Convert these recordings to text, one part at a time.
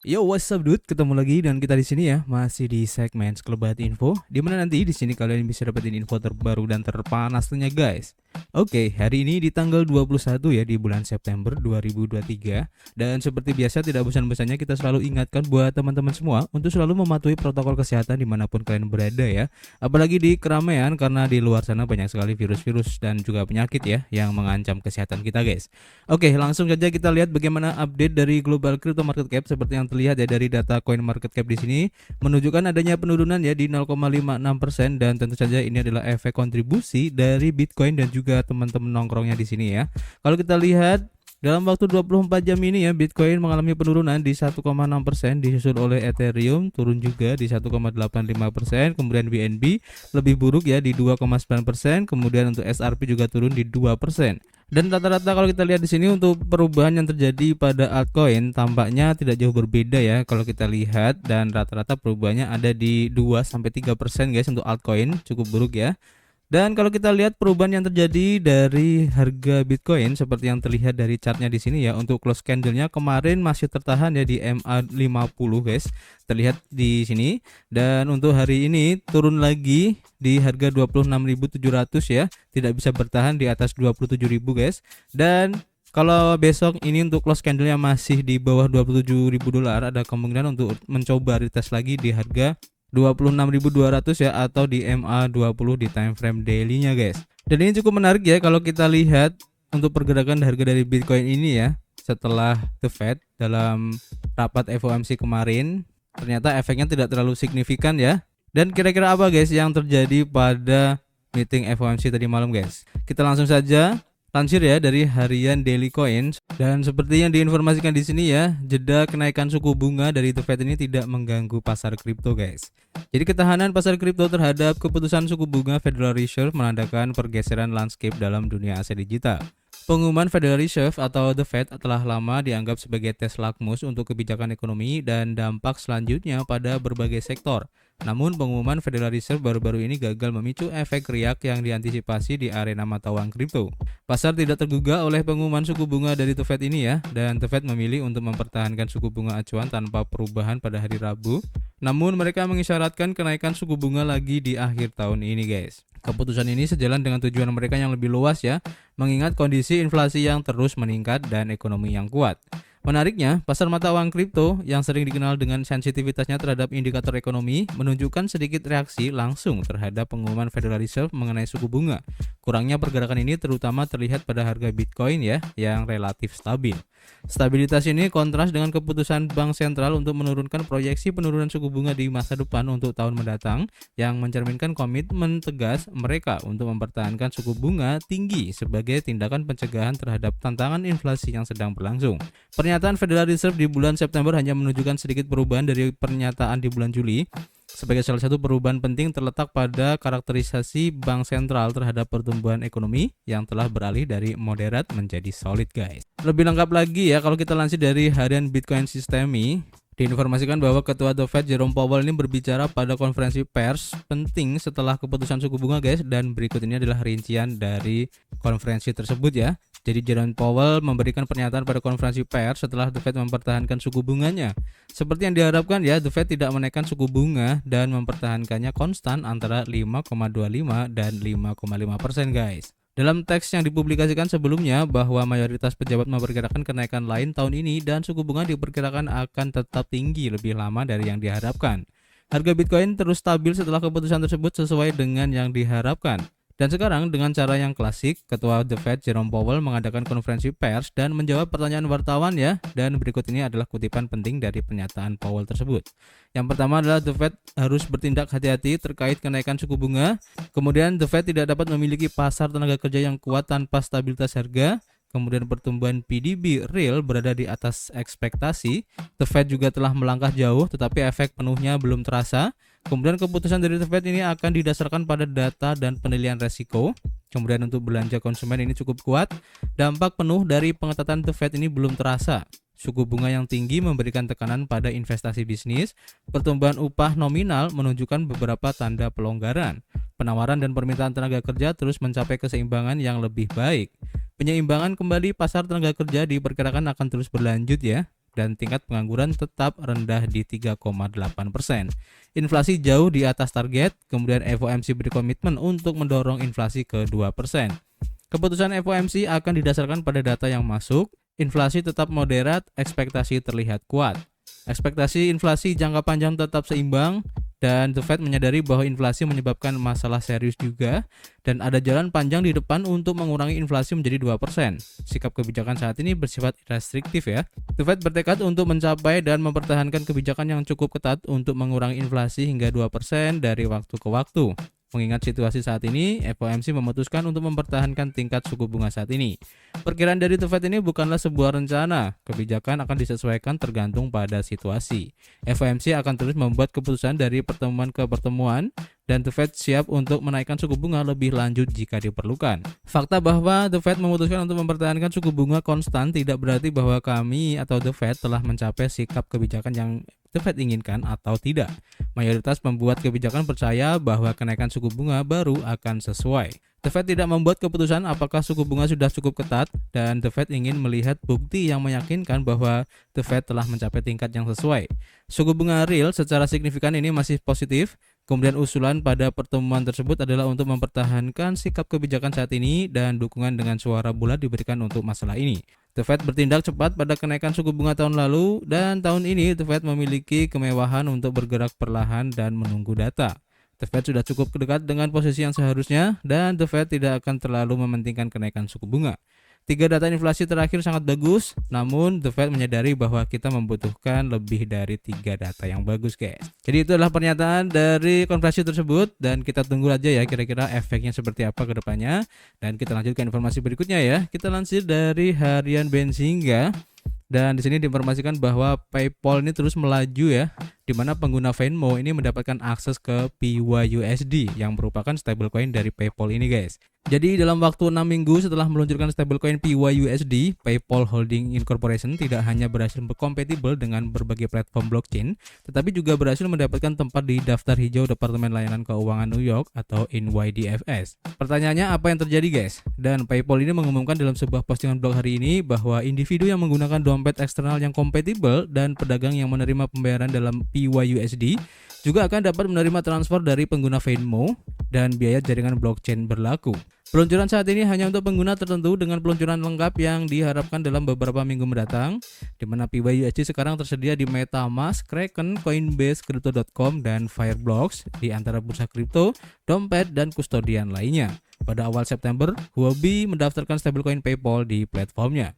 Yo, what's up dude? Ketemu lagi dengan kita di sini ya, masih di segmen Sekelebat Info, di mana nanti di sini kalian bisa dapetin info terbaru dan terpanas tentunya guys. Oke, hari ini di tanggal 21 ya di bulan September 2023. Dan seperti biasa tidak bosan-bosannya kita selalu ingatkan buat teman-teman semua untuk selalu mematuhi protokol kesehatan dimanapun kalian berada ya. Apalagi di keramaian karena di luar sana banyak sekali virus-virus dan juga penyakit ya yang mengancam kesehatan kita guys. Oke, langsung saja kita lihat bagaimana update dari global crypto market cap seperti yang terlihat ya dari data coin market cap di sini menunjukkan adanya penurunan ya di 0,56% dan tentu saja ini adalah efek kontribusi dari Bitcoin dan juga teman-teman nongkrongnya di sini ya. Kalau kita lihat dalam waktu 24 jam ini ya Bitcoin mengalami penurunan di 1,6%, disusul oleh Ethereum turun juga di 1,85%, kemudian BNB lebih buruk ya di 2,9%, kemudian untuk SRP juga turun di 2%. Dan rata-rata kalau kita lihat di sini untuk perubahan yang terjadi pada altcoin tampaknya tidak jauh berbeda ya kalau kita lihat, dan rata-rata perubahannya ada di 2 sampai 3% guys untuk altcoin, cukup buruk ya. Dan kalau kita lihat perubahan yang terjadi dari harga Bitcoin seperti yang terlihat dari chartnya di sini ya, untuk close candle-nya kemarin masih tertahan ya di MA50 guys. Terlihat di sini, dan untuk hari ini turun lagi di harga 26.700 ya, tidak bisa bertahan di atas 27.000 guys. Dan kalau besok ini untuk close candle-nya masih di bawah 27.000 dolar, ada kemungkinan untuk mencoba retest lagi di harga 26.200 ya, atau di MA20 di time frame daily-nya guys. Dan ini cukup menarik ya kalau kita lihat untuk pergerakan harga dari Bitcoin ini ya. Setelah The Fed dalam rapat FOMC kemarin, ternyata efeknya tidak terlalu signifikan ya. Dan kira-kira apa guys yang terjadi pada meeting FOMC tadi malam guys? Kita langsung saja lansir ya dari harian Daily Coins, dan seperti yang diinformasikan di sini ya, jeda kenaikan suku bunga dari The Fed ini tidak mengganggu pasar kripto guys. Jadi ketahanan pasar kripto terhadap keputusan suku bunga Federal Reserve menandakan pergeseran landscape dalam dunia aset digital. Pengumuman Federal Reserve atau The Fed telah lama dianggap sebagai tes lakmus untuk kebijakan ekonomi dan dampak selanjutnya pada berbagai sektor. Namun pengumuman Federal Reserve baru-baru ini gagal memicu efek riak yang diantisipasi di arena mata uang kripto. Pasar tidak tergugah oleh pengumuman suku bunga dari The Fed ini ya, dan The Fed memilih untuk mempertahankan suku bunga acuan tanpa perubahan pada hari Rabu. Namun mereka mengisyaratkan kenaikan suku bunga lagi di akhir tahun ini guys. Keputusan ini sejalan dengan tujuan mereka yang lebih luas ya, mengingat kondisi inflasi yang terus meningkat dan ekonomi yang kuat. Menariknya, pasar mata uang kripto yang sering dikenal dengan sensitivitasnya terhadap indikator ekonomi menunjukkan sedikit reaksi langsung terhadap pengumuman Federal Reserve mengenai suku bunga. Kurangnya pergerakan ini terutama terlihat pada harga Bitcoin ya, yang relatif stabil. Stabilitas ini kontras dengan keputusan Bank Sentral untuk menurunkan proyeksi penurunan suku bunga di masa depan untuk tahun mendatang, yang mencerminkan komitmen tegas mereka untuk mempertahankan suku bunga tinggi sebagai tindakan pencegahan terhadap tantangan inflasi yang sedang berlangsung. Pernyataan Federal Reserve di bulan September hanya menunjukkan sedikit perubahan dari pernyataan di bulan Juli. Sebagai salah satu perubahan penting terletak pada karakterisasi bank sentral terhadap pertumbuhan ekonomi yang telah beralih dari moderat menjadi solid guys. Lebih lengkap lagi ya kalau kita lansir dari harian Bitcoin Systemi, diinformasikan bahwa Ketua The Fed Jerome Powell ini berbicara pada konferensi pers penting setelah keputusan suku bunga guys, dan berikut ini adalah rincian dari konferensi tersebut ya. Jadi Jerome Powell memberikan pernyataan pada konferensi pers setelah The Fed mempertahankan suku bunganya. Seperti yang diharapkan ya, The Fed tidak menaikkan suku bunga dan mempertahankannya konstan antara 5,25 dan 5,5% guys. Dalam teks yang dipublikasikan sebelumnya bahwa mayoritas pejabat memperkirakan kenaikan lain tahun ini dan suku bunga diperkirakan akan tetap tinggi lebih lama dari yang diharapkan. Harga Bitcoin terus stabil setelah keputusan tersebut sesuai dengan yang diharapkan. Dan sekarang dengan cara yang klasik, Ketua The Fed Jerome Powell mengadakan konferensi pers dan menjawab pertanyaan wartawan ya, dan berikut ini adalah kutipan penting dari pernyataan Powell tersebut. Yang pertama adalah The Fed harus bertindak hati-hati terkait kenaikan suku bunga. Kemudian The Fed tidak dapat memiliki pasar tenaga kerja yang kuat tanpa stabilitas harga. Kemudian pertumbuhan PDB real berada di atas ekspektasi. The Fed juga telah melangkah jauh tetapi efek penuhnya belum terasa. Kemudian keputusan dari The Fed ini akan didasarkan pada data dan penilaian resiko. Kemudian untuk belanja konsumen ini cukup kuat. Dampak penuh dari pengetatan The Fed ini belum terasa. Suku bunga yang tinggi memberikan tekanan pada investasi bisnis. Pertumbuhan upah nominal menunjukkan beberapa tanda pelonggaran. Penawaran dan permintaan tenaga kerja terus mencapai keseimbangan yang lebih baik. Penyeimbangan kembali pasar tenaga kerja diperkirakan akan terus berlanjut ya. dan tingkat pengangguran tetap rendah di 3,8%. Inflasi jauh di atas target, kemudian FOMC berkomitmen untuk mendorong inflasi ke 2%. Keputusan FOMC akan didasarkan pada data yang masuk, inflasi tetap moderat, ekspektasi terlihat kuat. Ekspektasi inflasi jangka panjang tetap seimbang, dan The Fed menyadari bahwa inflasi menyebabkan masalah serius juga, dan ada jalan panjang di depan untuk mengurangi inflasi menjadi 2%. Sikap kebijakan saat ini bersifat restriktif ya. The Fed bertekad untuk mencapai dan mempertahankan kebijakan yang cukup ketat untuk mengurangi inflasi hingga 2% dari waktu ke waktu. Mengingat situasi saat ini, FOMC memutuskan untuk mempertahankan tingkat suku bunga saat ini. Perkiraan dari The Fed ini bukanlah sebuah rencana, kebijakan akan disesuaikan tergantung pada situasi. FOMC akan terus membuat keputusan dari pertemuan ke pertemuan, dan The Fed siap untuk menaikkan suku bunga lebih lanjut jika diperlukan. Fakta bahwa The Fed memutuskan untuk mempertahankan suku bunga konstan tidak berarti bahwa kami atau The Fed telah mencapai sikap kebijakan yang The Fed inginkan atau tidak. Mayoritas pembuat kebijakan percaya bahwa kenaikan suku bunga baru akan sesuai. The Fed tidak membuat keputusan apakah suku bunga sudah cukup ketat, dan The Fed ingin melihat bukti yang meyakinkan bahwa The Fed telah mencapai tingkat yang sesuai. Suku bunga real secara signifikan ini masih positif. Kemudian usulan pada pertemuan tersebut adalah untuk mempertahankan sikap kebijakan saat ini, dan dukungan dengan suara bulat diberikan untuk masalah ini. The Fed bertindak cepat pada kenaikan suku bunga tahun lalu, dan tahun ini The Fed memiliki kemewahan untuk bergerak perlahan dan menunggu data. The Fed sudah cukup dekat dengan posisi yang seharusnya, dan The Fed tidak akan terlalu mementingkan kenaikan suku bunga. 3 data inflasi terakhir sangat bagus, namun The Fed menyadari bahwa kita membutuhkan lebih dari 3 data yang bagus, guys. Jadi itu adalah pernyataan dari konferensi tersebut, dan kita tunggu aja ya kira-kira efeknya seperti apa ke depannya. Dan kita lanjut ke informasi berikutnya ya. Kita lansir dari harian Benzinga. Dan di sini diinformasikan bahwa PayPal ini terus melaju ya, di mana pengguna Venmo ini mendapatkan akses ke PYUSD yang merupakan stablecoin dari PayPal ini, guys. Jadi dalam waktu 6 minggu setelah meluncurkan stablecoin PYUSD, PayPal Holding Incorporation tidak hanya berhasil berkompatibel dengan berbagai platform blockchain, tetapi juga berhasil mendapatkan tempat di daftar hijau Departemen Layanan Keuangan New York atau NYDFS. Pertanyaannya, apa yang terjadi, guys? Dan PayPal ini mengumumkan dalam sebuah postingan blog hari ini bahwa individu yang menggunakan dompet eksternal yang kompatibel dan pedagang yang menerima pembayaran dalam PYUSD juga akan dapat menerima transfer dari pengguna Venmo dan biaya jaringan blockchain berlaku. Peluncuran saat ini hanya untuk pengguna tertentu dengan peluncuran lengkap yang diharapkan dalam beberapa minggu mendatang, di mana PYUSD sekarang tersedia di MetaMask, Kraken, Coinbase, Crypto.com, dan Fireblocks di antara bursa kripto, dompet, dan kustodian lainnya. Pada awal September, Huobi mendaftarkan stablecoin PayPal di platformnya.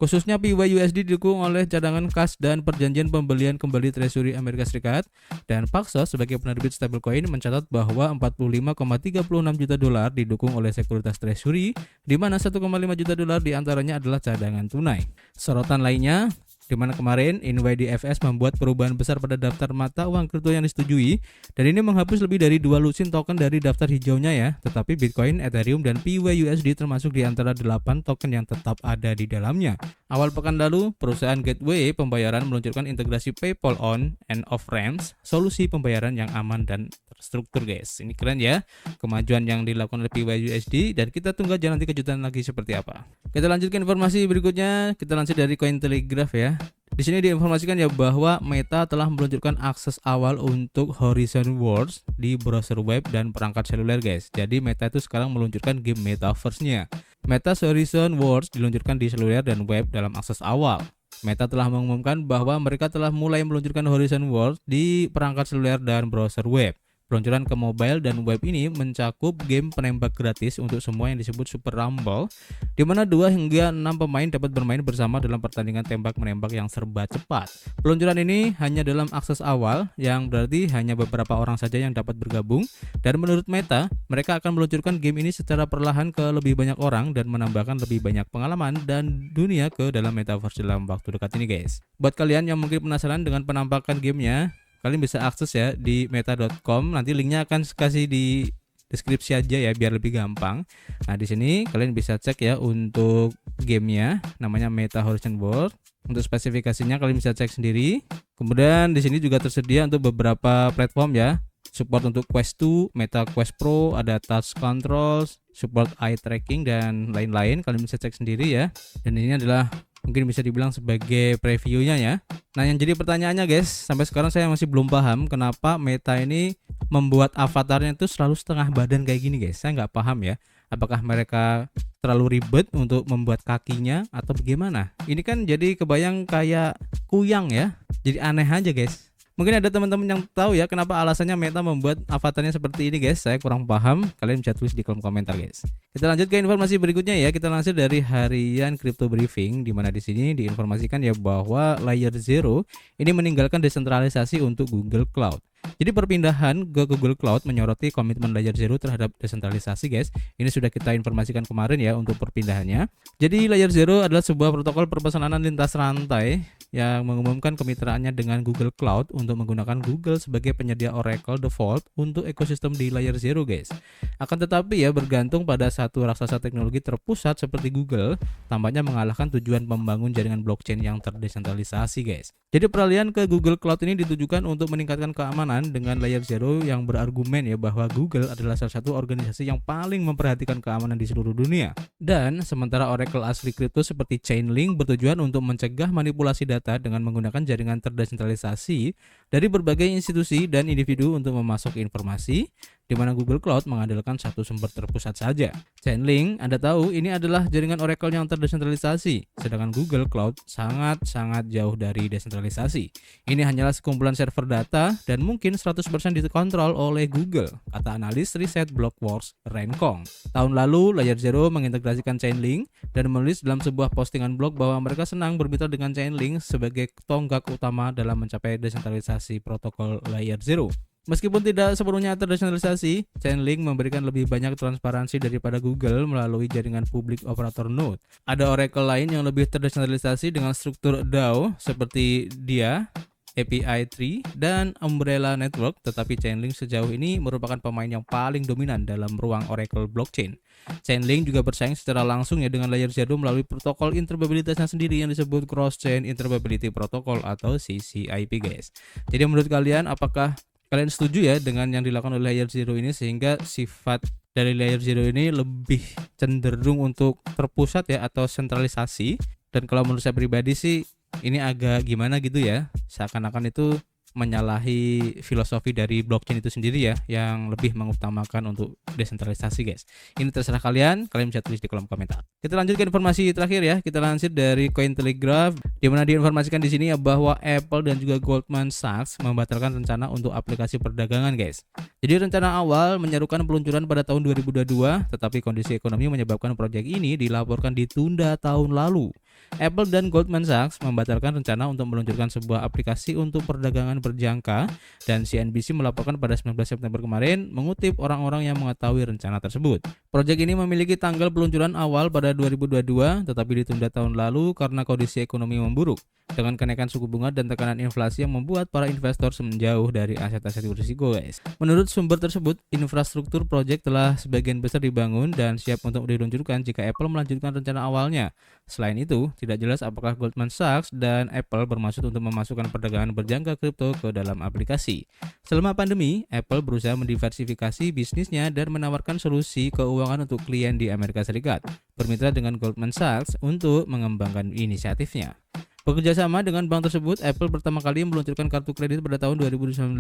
Khususnya PYUSD didukung oleh cadangan kas dan perjanjian pembelian kembali Treasury Amerika Serikat, dan Paxos sebagai penerbit stablecoin mencatat bahwa 45,36 juta dolar didukung oleh sekuritas Treasury, di mana 1,5 juta dolar diantaranya adalah cadangan tunai. Sorotan lainnya, di mana kemarin NYDFS membuat perubahan besar pada daftar mata uang kripto yang disetujui, dan ini menghapus lebih dari 2 lusin token dari daftar hijaunya ya, tetapi Bitcoin, Ethereum, dan PYUSD termasuk di antara 8 token yang tetap ada di dalamnya. Awal pekan lalu, perusahaan gateway pembayaran meluncurkan integrasi PayPal on and off ramps, solusi pembayaran yang aman dan terstruktur, guys. Ini keren ya, kemajuan yang dilakukan oleh PYUSD, dan kita tunggu aja nanti kejutan lagi seperti apa. Kita lanjutkan informasi berikutnya, kita lansir dari Cointelegraph ya. Di sini diinformasikan ya bahwa Meta telah meluncurkan akses awal untuk Horizon Worlds di browser web dan perangkat seluler, guys. Jadi Meta itu sekarang meluncurkan game Metaverse-nya. Meta Horizon Worlds diluncurkan di seluler dan web dalam akses awal. Meta telah mengumumkan bahwa mereka telah mulai meluncurkan Horizon Worlds di perangkat seluler dan browser web. Peluncuran ke mobile dan web ini mencakup game penembak gratis untuk semua yang disebut Super Rumble, di mana 2 hingga 6 pemain dapat bermain bersama dalam pertandingan tembak-menembak yang serba cepat. Peluncuran ini hanya dalam akses awal, yang berarti hanya beberapa orang saja yang dapat bergabung, dan menurut Meta, mereka akan meluncurkan game ini secara perlahan ke lebih banyak orang dan menambahkan lebih banyak pengalaman dan dunia ke dalam Metaverse dalam waktu dekat ini, guys. Buat kalian yang mungkin penasaran dengan penampakan gamenya, kalian bisa akses ya di meta.com. Nanti linknya akan kasih di deskripsi aja ya biar lebih gampang. Nah, di sini kalian bisa cek ya untuk gamenya, namanya Meta Horizon World. Untuk spesifikasinya kalian bisa cek sendiri. Kemudian di sini juga tersedia untuk beberapa platform ya. Support untuk Quest 2, Meta Quest Pro, ada touch controls, support eye tracking, dan lain-lain. Kalian bisa cek sendiri ya. Dan ini adalah Mungkin bisa dibilang sebagai previewnya ya. Nah, yang jadi pertanyaannya guys, sampai sekarang saya masih belum paham kenapa Meta ini membuat avatarnya itu selalu setengah badan kayak gini guys. Saya nggak paham ya. Apakah mereka terlalu ribet untuk membuat kakinya atau bagaimana? Ini kan jadi kebayang kayak kuyang ya. Jadi aneh aja guys. Mungkin ada teman-teman yang tahu ya kenapa alasannya Meta membuat avatarnya seperti ini guys. Saya kurang paham. Kalian bisa tulis di kolom komentar guys. Kita lanjut ke informasi berikutnya ya. Kita lansir dari harian Crypto Briefing, di mana di sini diinformasikan ya bahwa Layer Zero ini meninggalkan desentralisasi untuk Google Cloud. Jadi perpindahan ke Google Cloud menyoroti komitmen Layer Zero terhadap desentralisasi guys. Ini sudah kita informasikan kemarin ya untuk perpindahannya. Jadi Layer Zero adalah sebuah protokol perpesanan lintas rantai yang mengumumkan kemitraannya dengan Google Cloud untuk menggunakan Google sebagai penyedia Oracle default untuk ekosistem di Layer Zero guys. Akan tetapi ya, bergantung pada satu raksasa teknologi terpusat seperti Google, tampaknya mengalahkan tujuan membangun jaringan blockchain yang terdesentralisasi guys. Jadi peralihan ke Google Cloud ini ditujukan untuk meningkatkan keamanan dengan Layer Zero yang berargumen ya bahwa Google adalah salah satu organisasi yang paling memperhatikan keamanan di seluruh dunia. Dan sementara Oracle asli kripto seperti Chainlink bertujuan untuk mencegah manipulasi data dengan menggunakan jaringan terdesentralisasi dari berbagai institusi dan individu untuk memasok informasi, di mana Google Cloud mengandalkan satu sumber terpusat saja. Chainlink, Anda tahu, ini adalah jaringan Oracle yang terdesentralisasi, sedangkan Google Cloud sangat jauh dari desentralisasi. Ini hanyalah sekumpulan server data dan mungkin 100% dikontrol oleh Google, kata analis riset Blockworks, Ren Kong. Tahun lalu, Layer Zero mengintegrasikan Chainlink dan menulis dalam sebuah postingan blog bahwa mereka senang bermitra dengan Chainlink sebagai tonggak utama dalam mencapai desentralisasi protokol Layer Zero. Meskipun tidak sepenuhnya terdesentralisasi, Chainlink memberikan lebih banyak transparansi daripada Google melalui jaringan public operator node. Ada Oracle lain yang lebih terdesentralisasi dengan struktur DAO seperti DIA, API Tree, dan Umbrella Network, tetapi Chainlink sejauh ini merupakan pemain yang paling dominan dalam ruang Oracle blockchain. Chainlink juga bersaing secara langsung ya dengan Layer Zero melalui protokol interoperabilitasnya sendiri yang disebut Cross-Chain Interoperability Protocol atau CCIP guys. Jadi menurut kalian, apakah kalian setuju ya dengan yang dilakukan oleh Layer Zero ini, sehingga sifat dari Layer Zero ini lebih cenderung untuk terpusat ya atau sentralisasi? Dan kalau menurut saya pribadi sih ini agak gimana gitu ya, seakan-akan itu menyalahi filosofi dari blockchain itu sendiri ya, yang lebih mengutamakan untuk desentralisasi guys. Ini terserah kalian bisa tulis di kolom komentar. Kita lanjut ke informasi terakhir ya. Kita lansir dari Cointelegraph, di mana diinformasikan di sini ya bahwa Apple dan juga Goldman Sachs membatalkan rencana untuk aplikasi perdagangan guys. Jadi rencana awal menyerukan peluncuran pada tahun 2022, tetapi kondisi ekonomi menyebabkan proyek ini dilaporkan ditunda tahun lalu. Apple dan Goldman Sachs membatalkan rencana untuk meluncurkan sebuah aplikasi untuk perdagangan berjangka, dan CNBC melaporkan pada 19 September kemarin mengutip orang-orang yang mengetahui rencana tersebut. Proyek ini memiliki tanggal peluncuran awal pada 2022, tetapi ditunda tahun lalu karena kondisi ekonomi memburuk, dengan kenaikan suku bunga dan tekanan inflasi yang membuat para investor menjauh dari aset-aset berisiko guys. Menurut sumber tersebut, infrastruktur proyek telah sebagian besar dibangun dan siap untuk diluncurkan jika Apple melanjutkan rencana awalnya. Selain itu, tidak jelas apakah Goldman Sachs dan Apple bermaksud untuk memasukkan perdagangan berjangka kripto ke dalam aplikasi. Selama pandemi, Apple berusaha mendiversifikasi bisnisnya dan menawarkan solusi keuangan untuk klien di Amerika Serikat, bermitra dengan Goldman Sachs untuk mengembangkan inisiatifnya. Bekerja sama dengan bank tersebut, Apple pertama kali meluncurkan kartu kredit pada tahun 2019,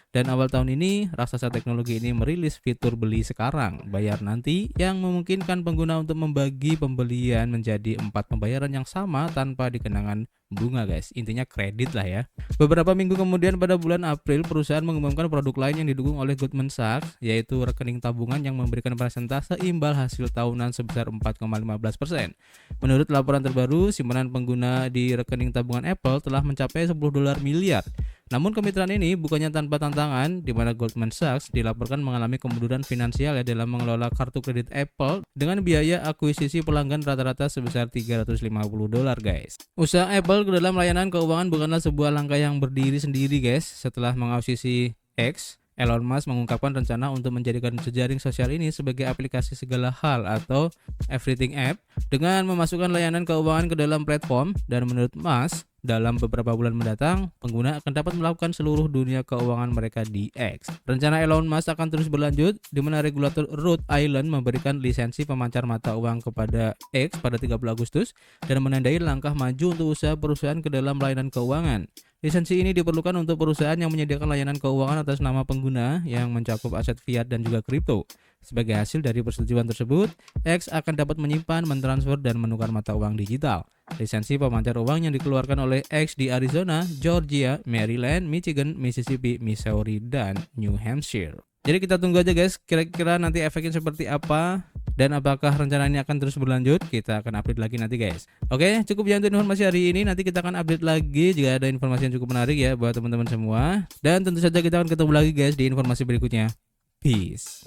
dan awal tahun ini, raksasa teknologi ini merilis fitur beli sekarang, bayar nanti, yang memungkinkan pengguna untuk membagi pembelian menjadi 4 pembayaran yang sama tanpa dikenakan bunga guys. Intinya kredit lah ya. Beberapa minggu kemudian pada bulan April, perusahaan mengumumkan produk lain yang didukung oleh Goldman Sachs, yaitu rekening tabungan yang memberikan persentase imbal hasil tahunan sebesar 4,15%. Menurut laporan terbaru, simpanan pengguna di rekening tabungan Apple telah mencapai $10 miliar. Namun kemitraan ini bukannya tanpa tantangan, di mana Goldman Sachs dilaporkan mengalami kemunduran finansial ya dalam mengelola kartu kredit Apple dengan biaya akuisisi pelanggan rata-rata sebesar $350 guys. Usaha Apple ke dalam layanan keuangan bukanlah sebuah langkah yang berdiri sendiri guys. Setelah mengakuisisi X, Elon Musk mengungkapkan rencana untuk menjadikan jejaring sosial ini sebagai aplikasi segala hal atau Everything App dengan memasukkan layanan keuangan ke dalam platform, dan menurut Musk, dalam beberapa bulan mendatang, pengguna akan dapat melakukan seluruh dunia keuangan mereka di X. Rencana Elon Musk akan terus berlanjut, di mana regulator Rhode Island memberikan lisensi pemancar mata uang kepada X pada 30 Agustus dan menandai langkah maju untuk usaha perusahaan ke dalam layanan keuangan. Lisensi ini diperlukan untuk perusahaan yang menyediakan layanan keuangan atas nama pengguna yang mencakup aset fiat dan juga kripto. Sebagai hasil dari persetujuan tersebut, X akan dapat menyimpan, mentransfer, dan menukar mata uang digital. Lisensi pemancar uang yang dikeluarkan oleh X di Arizona, Georgia, Maryland, Michigan, Mississippi, Missouri, dan New Hampshire. Jadi kita tunggu aja guys, kira-kira nanti efeknya seperti apa dan apakah rencana ini akan terus berlanjut. Kita akan update lagi nanti guys. Oke, cukup ya untuk informasi hari ini. Nanti kita akan update lagi jika ada informasi yang cukup menarik ya buat teman-teman semua. Dan tentu saja kita akan ketemu lagi guys di informasi berikutnya. Peace.